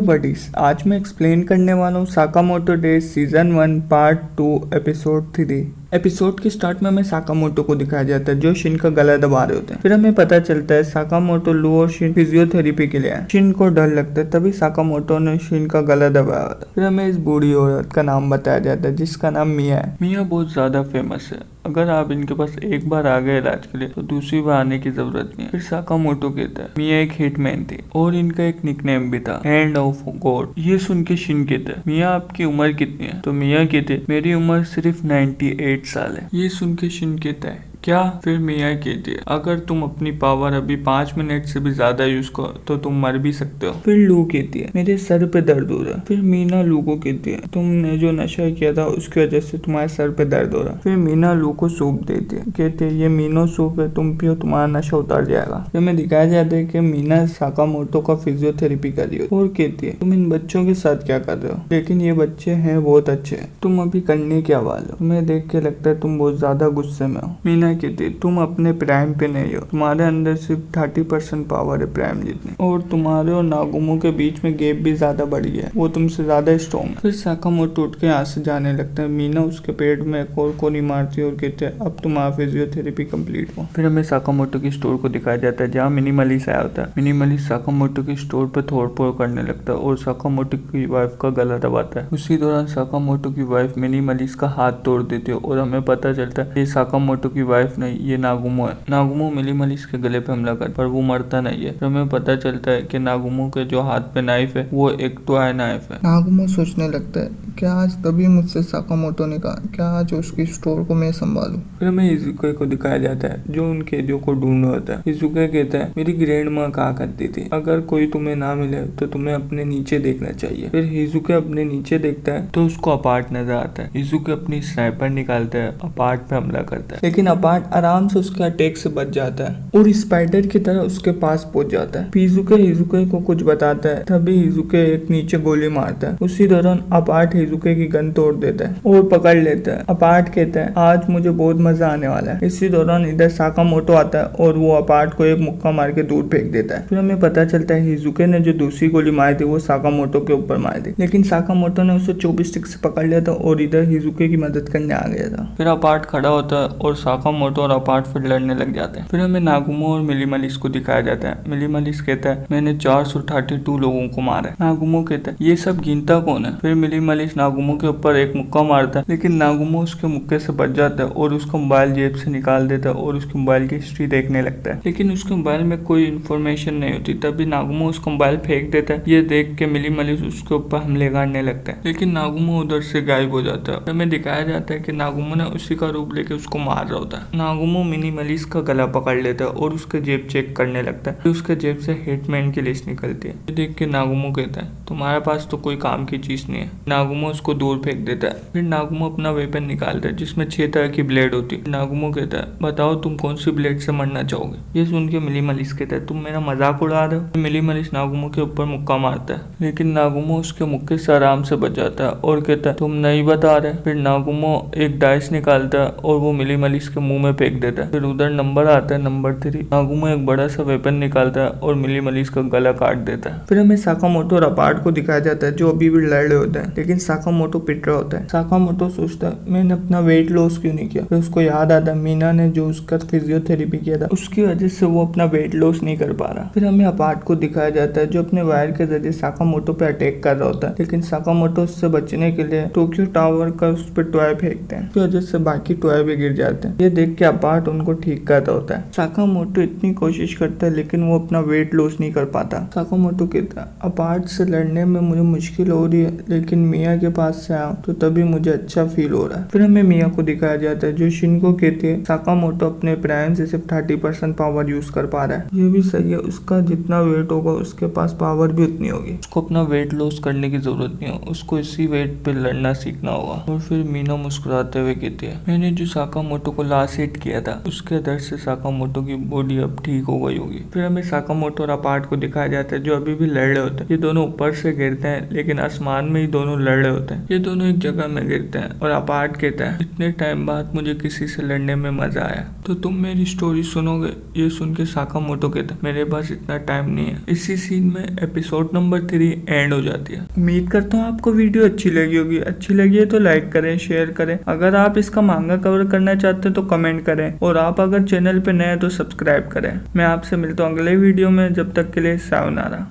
Buddies, आज मैं explain करने वाला हूँ Sakamoto days season 1 part 2 episode 3। Episode के स्टार्ट में हमें साकामोटो को दिखाया जाता है जो शिन का गला दबा रहे होते हैं। फिर हमें पता चलता है साकामोटो, लू और शिन फिजियोथेरेपी के लिए आए। शिन को डर लगता है, तभी साकामोटो ने शिन का गला दबाया होता है। फिर हमें इस बूढ़ी औरत का नाम बताया जाता है जिसका नाम मिया है। मिया बहुत ज्यादा फेमस है, अगर आप इनके पास एक बार आ गए इलाज के लिए तो दूसरी बार आने की जरूरत नहीं है। फिर साकामोटो कहता है मिया एक हिटमैन थी और इनका एक निकनेम भी था, हैंड ऑफ गॉड। ये सुन के शिन कहता है मिया आपकी उम्र कितनी है? तो मिया कहते मेरी उम्र सिर्फ 98 साल है। ये सुन के शिन कहता है क्या? फिर मिया कहती है अगर तुम अपनी पावर अभी 5 मिनट से भी ज्यादा यूज करो तो तुम मर भी सकते हो। फिर लू कहती है मेरे सर पे दर्द हो रहा है। फिर मीना लू को कहती है तुमने जो नशा किया था उसकी वजह से तुम्हारे सर पे दर्द हो रहा है। फिर मीना लू को सूप देती है, कहती है ये मीनो सूप है, तुम पियो तुम्हारा नशा उतर जाएगा। फिर हमें दिखाया जाता है कि मीना साकामोटो का फिजियोथेरेपी कर रही है और कहती है तुम इन बच्चों के साथ क्या कर रहे हो, लेकिन ये बच्चे हैं बहुत अच्छे, तुम अभी करने क्या वाले हो? तुम्हें देख के लगता है तुम बहुत ज्यादा गुस्से में हो। मीना कहती तुम अपने प्राइम पे नहीं हो, तुम्हारे अंदर सिर्फ 30% पावर है प्राइम जितनी, और तुम्हारे और नागुमो के बीच में गैप भी ज्यादा बढ़ गया है, वो तुमसे ज्यादा स्ट्रॉन्ग है। फिर साकामोटो उठ के यहाँ से जाने लगता है। मीना उसके पेट में एक और कोनी मारती है और कहते हैं अब तुम्हारा फिजियोथेरेपी कंप्लीट हो। फिर हमें साकामोटो की स्टोर को दिखाया जाता है जहाँ मिनिमलिस्ट आया होता है। मिनिमलिस्ट साकामोटो की स्टोर पे तोड़ फोड़ करने लगता है और साकामोटो की वाइफ का गला दबाता है। उसी दौरान साकामोटो की वाइफ मिनिमलिस्ट का हाथ तोड़ देती है और हमें पता चलता है ये साकामोटो की वाइफ नहीं, ये नागुमो है। नागुमो मिनिमलिस्ट के गले पे हमला कर पर वो मरता नहीं है। फिर हमें पता चलता है कि नागुमो के जो हाथ पे नाइफ है वो एक टॉय नाइफ है। नागुमो सोचने लगता है क्या आज तभी मुझसे साकामोटो ने कहा क्या आज उसकी स्टोर को मैं संभालूं। फिर हमें इजुके को दिखाया जाता है जो उन कैदियों को ढूंढ रहा होता है। इजुके कहता है मेरी ग्रैंड माँ कहा करती थी अगर कोई तुम्हें ना मिले तो तुम्हें अपने नीचे देखना चाहिए। फिर हिजुके अपने नीचे देखता है तो उसको अपार्ट नजर आता है। हिजुके अपनी स्नाइपर निकालता है, अपार्ट पे हमला करता है, लेकिन अपार्ट आराम से उसके अटैक से बच जाता है और स्पाइडर की तरह उसके पास पहुंच जाता है। हिजुके हिजुके को कुछ बताता है, तभी हिजुके एक नीचे गोली मारता है। उसी दौरान अपार्ट हिजुके की गन तोड़ देता है और पकड़ लेता है। अपार्ट कहता है आज मुझे बहुत मजा आने वाला है। इसी दौरान इधर साकामोटो आता है और वो अपार्ट को एक मुक्का मार के दूर फेंक देता है। फिर हमें पता चलता है हिजुके ने जो दूसरी गोली मारी थी वो साकामोटो के ऊपर मारी थी, लेकिन साकामोटो ने उसे 24 स्टिक से पकड़ लिया था और इधर हिजुके की मदद करने आ गया था। फिर अपार्ट खड़ा होता है और साकामोटो और अपार्ट फिर लड़ने लग जाते हैं। फिर हमें नागुमो और मिनिमलिस्ट को दिखाया जाता है। मिनिमलिस्ट कहता है मैंने 432 लोगों को मारा है। नागुमो कहता है ये सब गिनता कौन है? फिर मिनिमलिस्ट नागुमो के ऊपर एक मुक्का मारता है, लेकिन नागुमो उसके मुक्के से बच जाता है और उसका मोबाइल जेब से निकाल देता है और उसके मोबाइल की हिस्ट्री देखने लगता है, लेकिन उसके मोबाइल में कोई इन्फॉर्मेशन नहीं होती। तभी नागुमो उसका मोबाइल फेंक देता है। ये देख के मिनिमलिस्ट उसके ऊपर हमले करने लगता है, लेकिन नागुमो उधर से गायब हो जाता है। हमें दिखाया जाता है कि नागुमो ने उसी का रूप लेके उसको मार रहा होता है। नागुमो मिनिमलिस्ट का गला पकड़ लेता है और उसके जेब चेक करने लगता है। उसके जेब से हिटमैन की लिस्ट निकलती है। देख के नागुमो कहता है तुम्हारे पास तो कोई काम की चीज नहीं है। नागुमो उसको दूर फेंक देता है। फिर नागुमो अपना वेपन निकालता है जिसमें 6 तरह की ब्लेड होती है। नागुमो कहता है बताओ तुम कौन सी ब्लेड से मरना चाहोगे? ये सुन के मिनिमलिस्ट कहता है तुम मेरा मजाक उड़ा रहे हो। मिनिमलिस्ट नागुमो के ऊपर मुक्का मारता है, लेकिन नागुमो उसके मुक्के से आराम से बच जाता है और कहता है तुम नहीं बता रहे। फिर नागुमो एक डाइस निकालता है और वो मिनिमलिस्ट के मुंह में फेंक देता है। फिर उधर नंबर आता है नंबर 3। नागुमो एक बड़ा सा वेपन निकालता है और मिनिमलिस्ट का गला काट देता है। फिर हमें साकामोटो और अपार्ट को दिखाया जाता है जो अभी भी लड़ रहे होते हैं, लेकिन साकामोटो पिट रहा होता है। साकामोटो सोचता है मैंने अपना वेट लॉस क्यों नहीं किया। फिर उसको याद आता है मीना ने जो उसका फिजियोथेरेपी किया था उसकी वजह से वो अपना वेट लॉस नहीं कर पा रहा। फिर हमें अपार्ट को दिखाया जाता है जो अपने वायर के जरिए साकामोटो पे अटैक कर रहा होता है, लेकिन साकामोटो उससे बचने के लिए टोक्यो टावर का उस पर टॉय फेंकते हैं, वजह से बाकी टॉय भी गिर जाते हैं। ये देख के अपार्ट उनको ठीक कर रहा होता है। साकामोटो इतनी कोशिश करता है लेकिन वो अपना वेट लॉस नहीं कर पाता। साकामोटो कहता है अपार्ट से लड़ने में मुझे मुश्किल हो रही है, लेकिन मिया के पास से आऊं तो तभी मुझे अच्छा फील हो रहा है। फिर हमें मिया को दिखाया जाता है जो शिन को कहती है साकामोटो अपने प्राइम से सिर्फ 30% पावर यूज कर पा रहा है। ये भी सही है, उसका जितना वेट होगा उसके पास पावर भी उतनी होगी। उसको अपना वेट लॉस करने की जरूरत नहीं हो, उसको इसी वेट पे लड़ना सीखना होगा। और फिर मीना मुस्कुराते हुए कहती है मैंने जो साकामोटो को लास्ट पास हिट किया था उसके दर्द से साकामोटो की बॉडी अब ठीक हो गई होगी। फिर हमें साकामोटो और अपार्ट को दिखाया जाता है जो अभी भी लड़ रहे होते हैं। ये दोनों ऊपर से गिरते हैं लेकिन आसमान में ही दोनों लड़ रहे होते हैं। ये दोनों एक जगह में गिरते हैं और अपार्ट कहता है इतने टाइम बाद मुझे किसी से लड़ने में मजा आया, तो तुम मेरी स्टोरी सुनोगे? ये सुन के साकामोटो कहता है मेरे पास इतना टाइम नहीं है। इसी सीन में एपिसोड नंबर 3 एंड हो जाती है। उम्मीद करता हूँ आपको वीडियो अच्छी लगी होगी। अच्छी लगी है तो लाइक करें, शेयर करें। अगर आप इसका मांगा कवर करना चाहते हैं तो कमेंट करें और आप अगर चैनल पे नए हैं तो सब्सक्राइब करें। मैं आपसे मिलता हूँ अगले वीडियो में, जब तक के लिए सायोनारा।